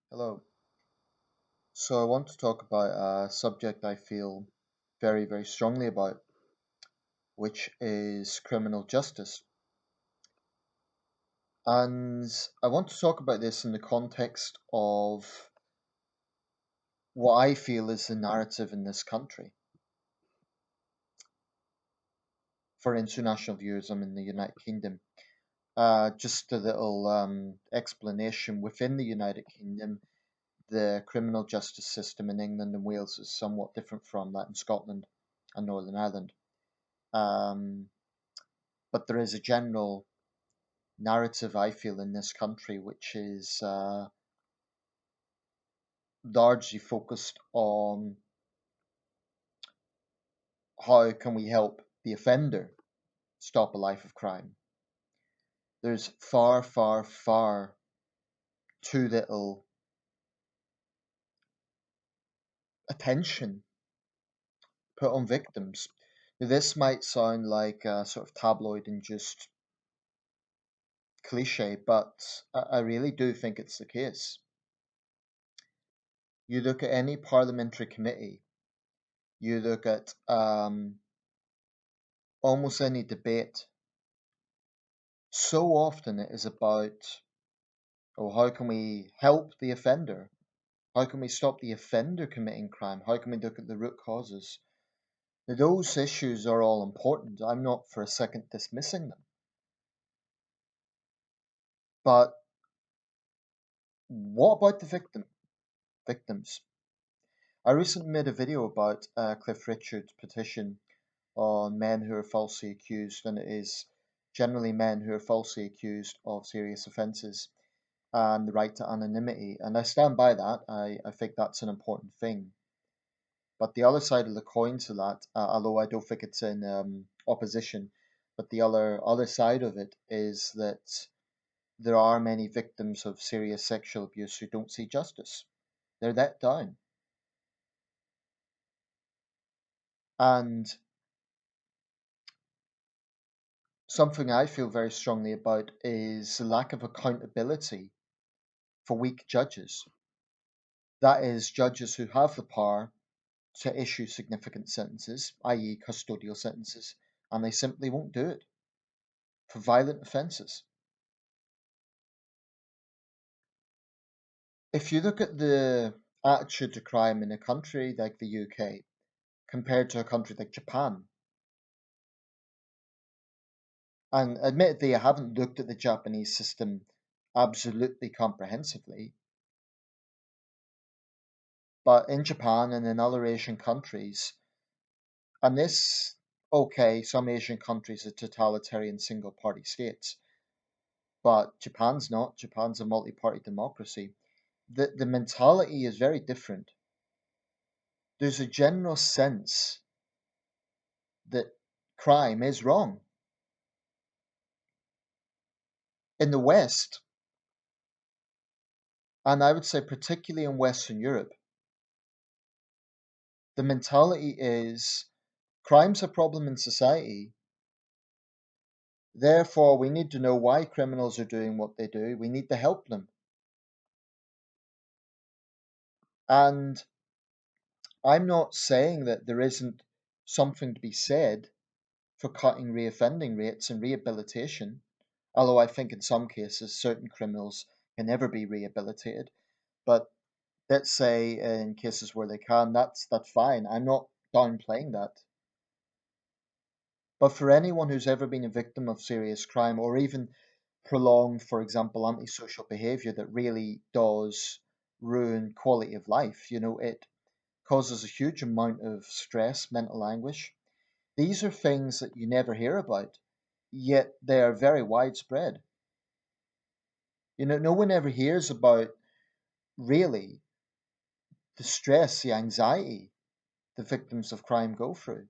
Hello. So I want to talk about a subject I feel very, very strongly about, which is criminal justice. And I want to talk about this in the context of what I feel is the narrative in this country. For international viewers, I'm in the United Kingdom. Just a little explanation within the United Kingdom. The criminal justice system in England and Wales is somewhat different from that in Scotland and Northern Ireland. Um, but there is a general narrative I feel in this country, which is largely focused on how can we help the offender stop a life of crime. There's far, far, far too little attention put on victims. Now, this might sound like a sort of tabloid and just cliche, but I really do think it's the case. You look at any parliamentary committee, you look at almost any debate. So often it is about, oh, how can we help the offender? How can we stop the offender committing crime? How can we look at the root causes? Now, those issues are all important. I'm not for a second dismissing them. But what about the victims? I recently made a video about Cliff Richard's petition on men who are falsely accused, and it is generally men who are falsely accused of serious offences and the right to anonymity. And I stand by that. I think that's an important thing. But the other side of the coin to that, although I don't think it's in opposition, but the other side of it is that there are many victims of serious sexual abuse who don't see justice. They're let down. And something I feel very strongly about is the lack of accountability for weak judges. That is, judges who have the power to issue significant sentences, i.e., custodial sentences, and they simply won't do it for violent offences. If you look at the attitude to crime in a country like the UK compared to a country like Japan, and admittedly, I haven't looked at the Japanese system absolutely comprehensively, but in Japan and in other Asian countries, and this, okay, some Asian countries are totalitarian single party states, but Japan's not. Japan's a multi party democracy. The mentality is very different. There's a general sense that crime is wrong. In the West, and I would say particularly in Western Europe, the mentality is crime's a problem in society. Therefore, we need to know why criminals are doing what they do. We need to help them. And I'm not saying that there isn't something to be said for cutting reoffending rates and rehabilitation, although I think in some cases certain criminals can never be rehabilitated. But let's say in cases where they can, that's fine. I'm not downplaying that. But for anyone who's ever been a victim of serious crime or even prolonged, for example, antisocial behavior that really does ruin quality of life, it causes a huge amount of stress, mental anguish. These are things that you never hear about, yet they are very widespread. No one ever hears about really the stress, the anxiety the victims of crime go through.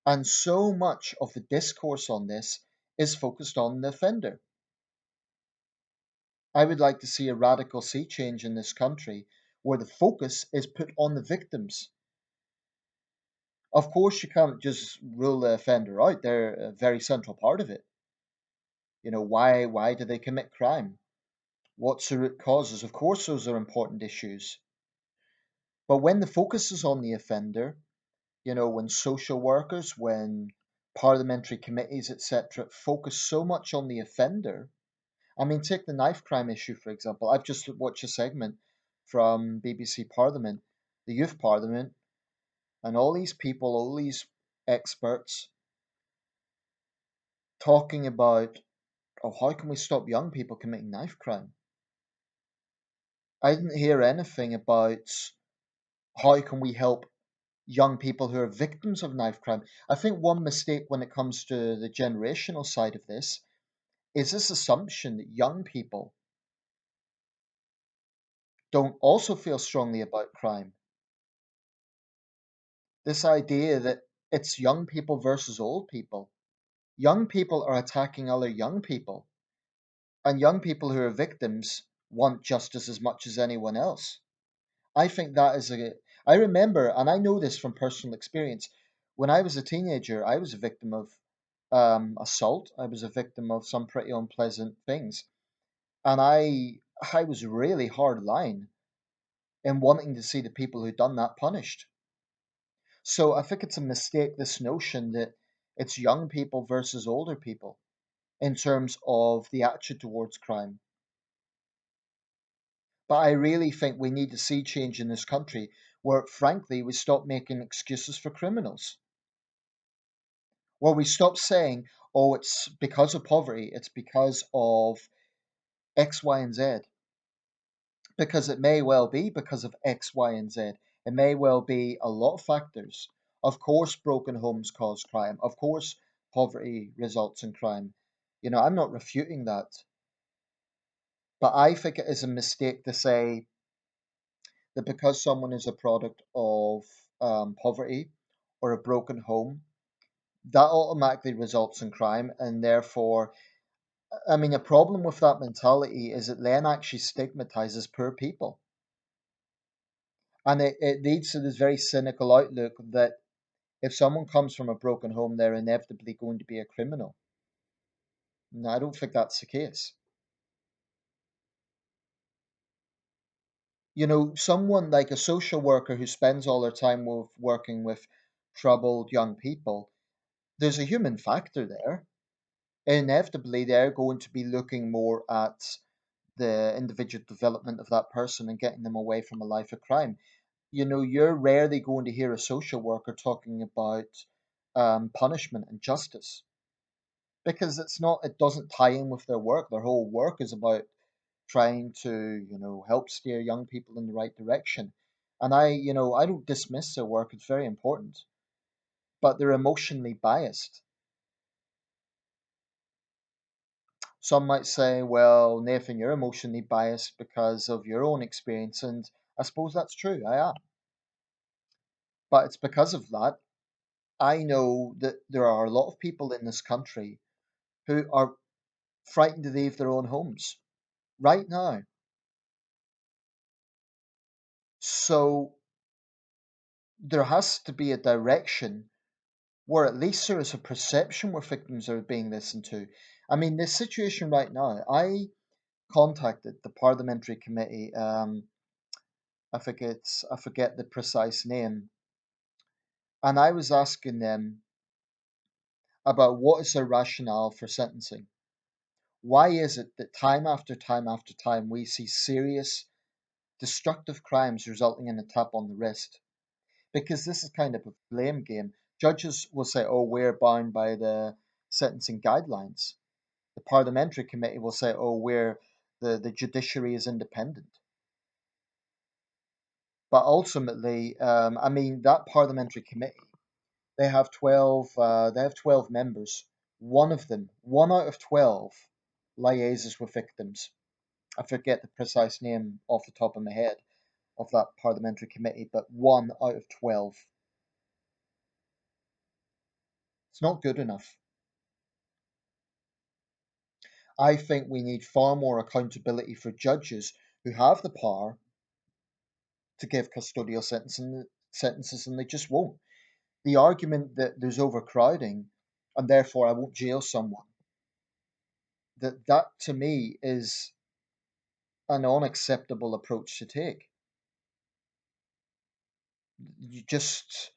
And so much of the discourse on this is focused on the offender. I would like to see a radical sea change in this country where the focus is put on the victims. Of course, you can't just rule the offender out, they're a very central part of it. Why do they commit crime? What's the root causes? Of course, those are important issues. But when the focus is on the offender, when social workers, when parliamentary committees, etc., focus so much on the offender. I mean, take the knife crime issue, for example. I've just watched a segment from BBC Parliament, the Youth Parliament, and all these people, all these experts talking about, oh, how can we stop young people committing knife crime? I didn't hear anything about how can we help young people who are victims of knife crime. I think one mistake when it comes to the generational side of this is this assumption that young people don't also feel strongly about crime. This idea that it's young people versus old people. Young people are attacking other young people, and young people who are victims want justice as much as anyone else. I think that is a. I remember, and I know this from personal experience, when I was a teenager, I was a victim of assault. I was a victim of some pretty unpleasant things. And I was really hard line in wanting to see the people who done that punished. So I think it's a mistake, this notion that it's young people versus older people in terms of the attitude towards crime. But I really think we need to see change in this country where, frankly, we stop making excuses for criminals. Where we stop saying, oh, it's because of poverty, it's because of X, Y, and Z. Because it may well be because of X, Y, and Z. It may well be a lot of factors. Of course, broken homes cause crime. Of course, poverty results in crime. I'm not refuting that. But I think it is a mistake to say that because someone is a product of poverty or a broken home, that automatically results in crime. And therefore, I mean, a problem with that mentality is it then actually stigmatizes poor people. And it leads to this very cynical outlook that if someone comes from a broken home, they're inevitably going to be a criminal. No, I don't think that's the case. Someone like a social worker who spends all their time working with troubled young people, there's a human factor there. Inevitably, they're going to be looking more at the individual development of that person and getting them away from a life of crime. You're rarely going to hear a social worker talking about punishment and justice because it doesn't tie in with their work. Their whole work is about trying to, help steer young people in the right direction. And I don't dismiss their work, it's very important, but they're emotionally biased. Some might say, well, Nathan, you're emotionally biased because of your own experience, and I suppose that's true, I am. But it's because of that I know that there are a lot of people in this country who are frightened to leave their own homes right now. So there has to be a direction where at least there is a perception where victims are being listened to. I mean, this situation right now, I contacted the parliamentary committee. I forget the precise name, and I was asking them about what is their rationale for sentencing. Why is it that time after time after time we see serious destructive crimes resulting in a tap on the wrist? Because this is kind of a blame game. Judges will say, oh, we're bound by the sentencing guidelines. The parliamentary committee will say, oh, the judiciary is independent. But ultimately, I mean, that parliamentary committee, they have 12 members. One of them, one out of 12, liaises with victims. I forget the precise name off the top of my head of that parliamentary committee, but one out of 12. It's not good enough. I think we need far more accountability for judges who have the power to give custodial sentences and they just won't. The argument that there's overcrowding and therefore I won't jail someone, that to me is an unacceptable approach to take. You just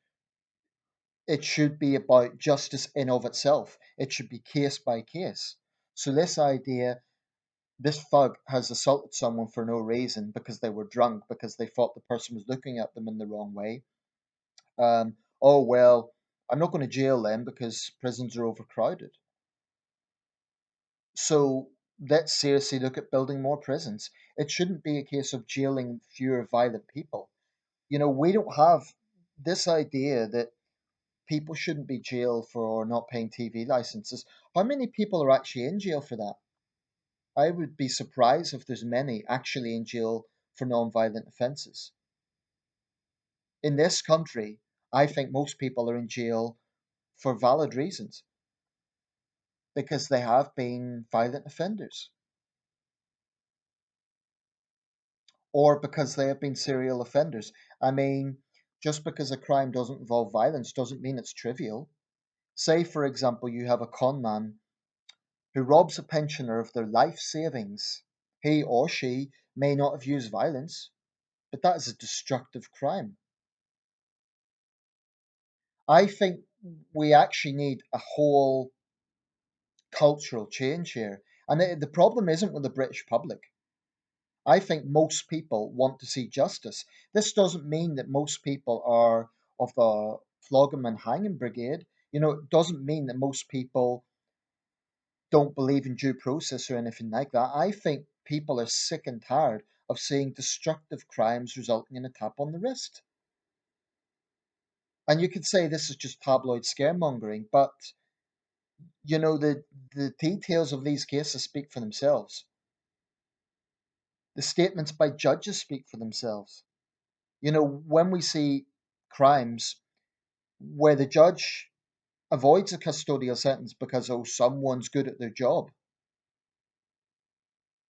It should be about justice in of itself. It should be case by case. So this idea, this thug has assaulted someone for no reason because they were drunk, because they thought the person was looking at them in the wrong way. Oh well, I'm not going to jail them because prisons are overcrowded. So let's seriously look at building more prisons. It shouldn't be a case of jailing fewer violent people. We don't have this idea that people shouldn't be jailed for not paying TV licenses. How many people are actually in jail for that? I would be surprised if there's many actually in jail for non-violent offences. In this country, I think most people are in jail for valid reasons because they have been violent offenders or because they have been serial offenders. I mean, just because a crime doesn't involve violence doesn't mean it's trivial. Say, for example, you have a con man who robs a pensioner of their life savings. He or she may not have used violence, but that is a destructive crime. I think we actually need a whole cultural change here. And the problem isn't with the British public. I think most people want to see justice. This doesn't mean that most people are of the flogging and hanging brigade. It doesn't mean that most people don't believe in due process or anything like that. I think people are sick and tired of seeing destructive crimes resulting in a tap on the wrist. And you could say this is just tabloid scaremongering, but the details of these cases speak for themselves. The statements by judges speak for themselves. When we see crimes where the judge avoids a custodial sentence because, oh, someone's good at their job,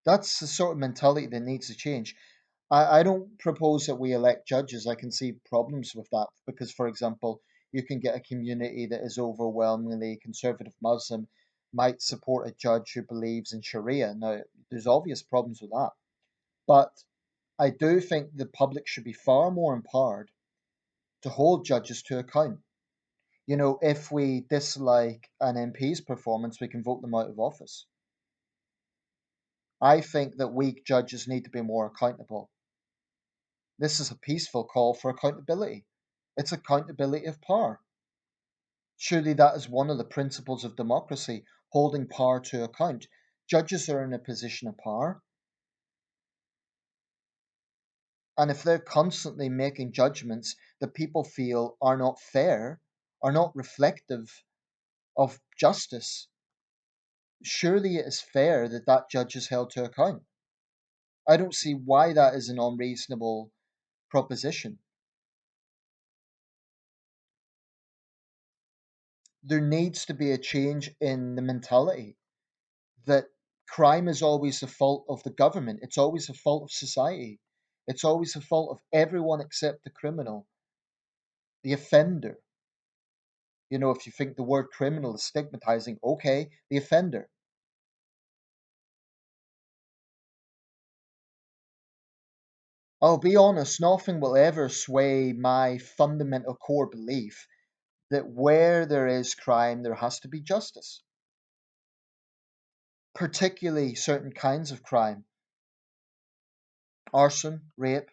that's the sort of mentality that needs to change. I don't propose that we elect judges. I can see problems with that because, for example, you can get a community that is overwhelmingly conservative Muslim might support a judge who believes in Sharia. Now, there's obvious problems with that. But I do think the public should be far more empowered to hold judges to account. If we dislike an MP's performance, we can vote them out of office. I think that weak judges need to be more accountable. This is a peaceful call for accountability. It's accountability of power. Surely that is one of the principles of democracy, holding power to account. Judges are in a position of power, and if they're constantly making judgments that people feel are not fair, are not reflective of justice, surely it is fair that that judge is held to account. I don't see why that is an unreasonable proposition. There needs to be a change in the mentality that crime is always the fault of the government. It's always the fault of society. It's always the fault of everyone except the criminal, the offender. If you think the word criminal is stigmatizing, okay, the offender. I'll be honest, nothing will ever sway my fundamental core belief that where there is crime, there has to be justice, particularly certain kinds of crime: arson, rape,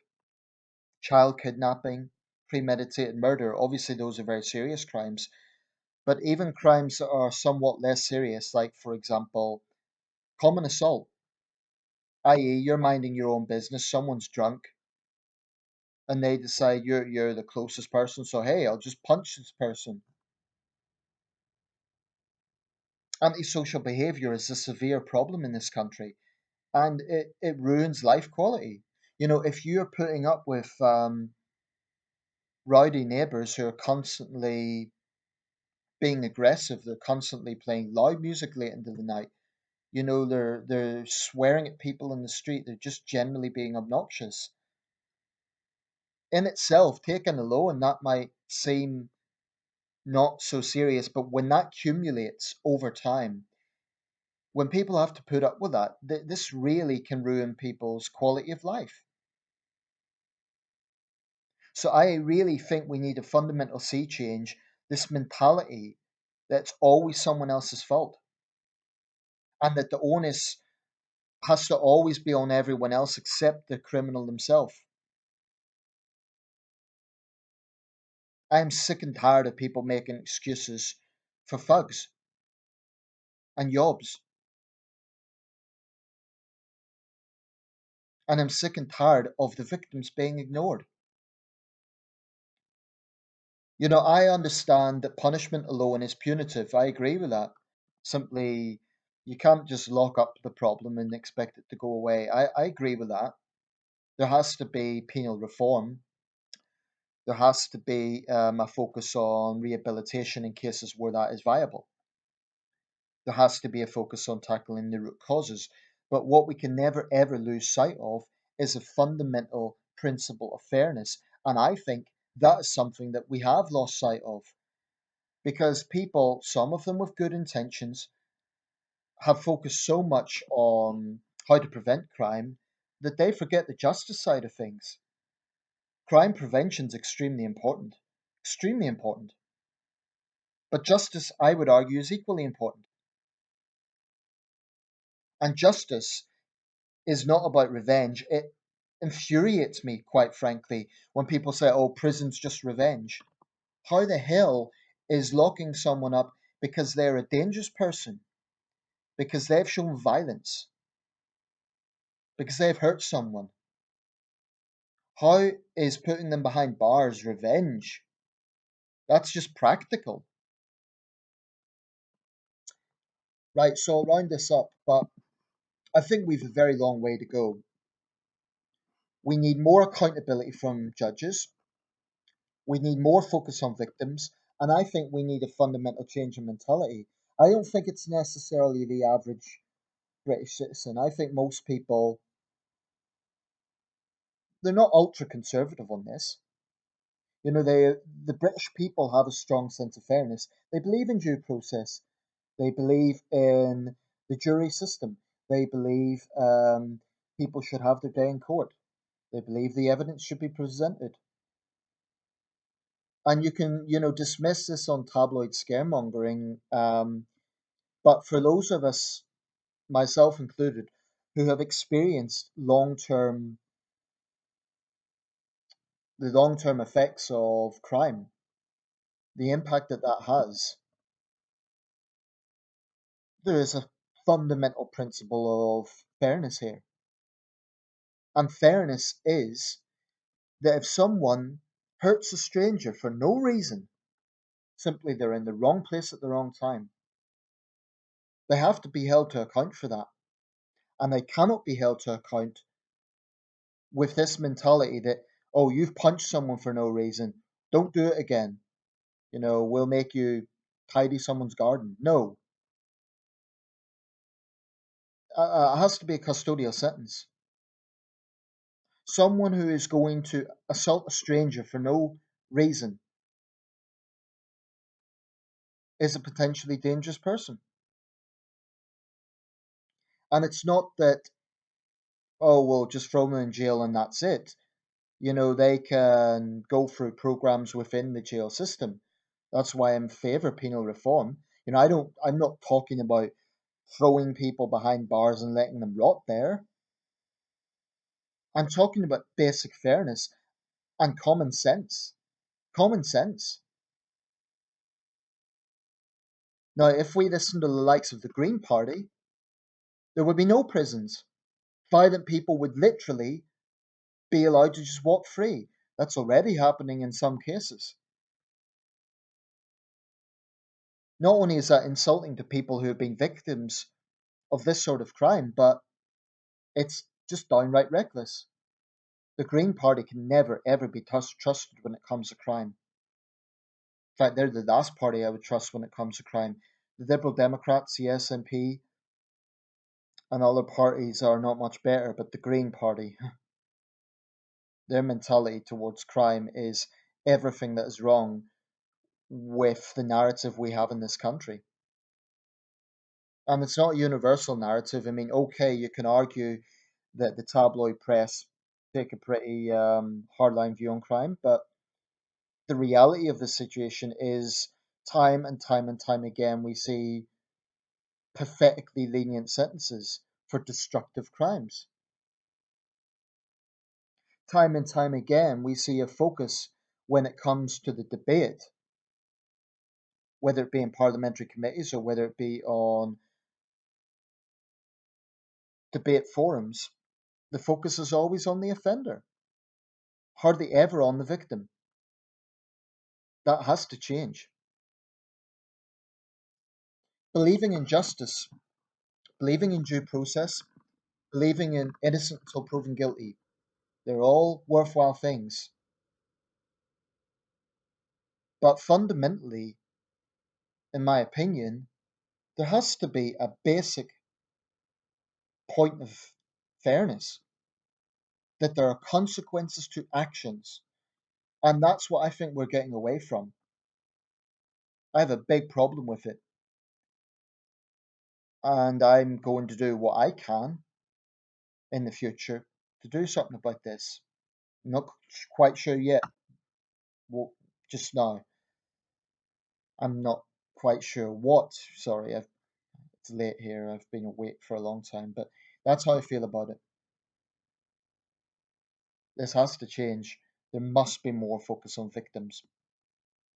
child kidnapping, premeditated murder. Obviously, those are very serious crimes. But even crimes that are somewhat less serious, like, for example, common assault, i.e., you're minding your own business, someone's drunk, and they decide you're the closest person, so hey, I'll just punch this person. Antisocial behavior is a severe problem in this country, and it ruins life quality. If you're putting up with rowdy neighbors who are constantly being aggressive, they're constantly playing loud music late into the night, they're swearing at people in the street, they're just generally being obnoxious. In itself, taken alone, that might seem not so serious, but when that accumulates over time, when people have to put up with that, this really can ruin people's quality of life. So I really think we need a fundamental sea change, this mentality that's always someone else's fault, and that the onus has to always be on everyone else except the criminal themselves. I'm sick and tired of people making excuses for thugs and yobs. And I'm sick and tired of the victims being ignored. I understand that punishment alone is punitive. I agree with that. Simply, you can't just lock up the problem and expect it to go away. I agree with that. There has to be penal reform. There has to be a focus on rehabilitation in cases where that is viable. There has to be a focus on tackling the root causes. But what we can never ever lose sight of is a fundamental principle of fairness. And I think that is something that we have lost sight of because people, some of them with good intentions, have focused so much on how to prevent crime that they forget the justice side of things. Crime prevention is extremely important. But justice, I would argue, is equally important. And justice is not about revenge. It infuriates me, quite frankly, when people say, oh, prison's just revenge. How the hell is locking someone up because they're a dangerous person, because they've shown violence, because they've hurt someone? How is putting them behind bars revenge? That's just practical. Right, so I'll round this up, but I think we've a very long way to go. We need more accountability from judges. We need more focus on victims, and I think we need a fundamental change in mentality. I don't think it's necessarily the average British citizen. I think most people, they're not ultra conservative on this. The British people have a strong sense of fairness. They believe in due process. They believe in the jury system. They believe people should have their day in court. They believe the evidence should be presented. And you can, dismiss this on tabloid scaremongering. But for those of us, myself included, who have experienced the long-term effects of crime, the impact that that has, there is a fundamental principle of fairness here. And fairness is that if someone hurts a stranger for no reason, simply they're in the wrong place at the wrong time, they have to be held to account for that. And they cannot be held to account with this mentality that, oh, you've punched someone for no reason, don't do it again. We'll make you tidy someone's garden. No, it has to be a custodial sentence. Someone who is going to assault a stranger for no reason is a potentially dangerous person. And it's not that, oh, we'll just throw them in jail and that's it. They can go through programs within the jail system. That's why I'm favor penal reform. I'm not talking about throwing people behind bars and letting them rot there. I'm talking about basic fairness and common sense. Common sense. Now, if we listen to the likes of the Green Party, there would be no prisons. Violent people would literally be allowed to just walk free. That's already happening in some cases. Not only is that insulting to people who have been victims of this sort of crime, but it's just downright reckless. The Green Party can never ever be trusted when it comes to crime. In fact, they're the last party I would trust when it comes to crime. The Liberal Democrats, the SNP, and other parties are not much better, but the Green Party, their mentality towards crime is everything that is wrong with the narrative we have in this country. And it's not a universal narrative. I mean, okay, you can argue that the tabloid press take a pretty hardline view on crime, but the reality of the situation is time and time and time again we see pathetically lenient sentences for destructive crimes. Time and time again we see a focus when it comes to the debate, whether it be in parliamentary committees or whether it be on debate forums, the focus is always on the offender, hardly ever on the victim. That has to change. Believing in justice, believing in due process, believing in innocent until proven guilty, they're all worthwhile things. But fundamentally, in my opinion, there has to be a basic point of fairness, that there are consequences to actions. And that's what I think we're getting away from. I have a big problem with it. And I'm going to do what I can in the future to do something about this. I'm not quite sure yet. Well, just now, I'm not quite sure what. Sorry, it's late here. I've been awake for a long time, but that's how I feel about it. This has to change. There must be more focus on victims.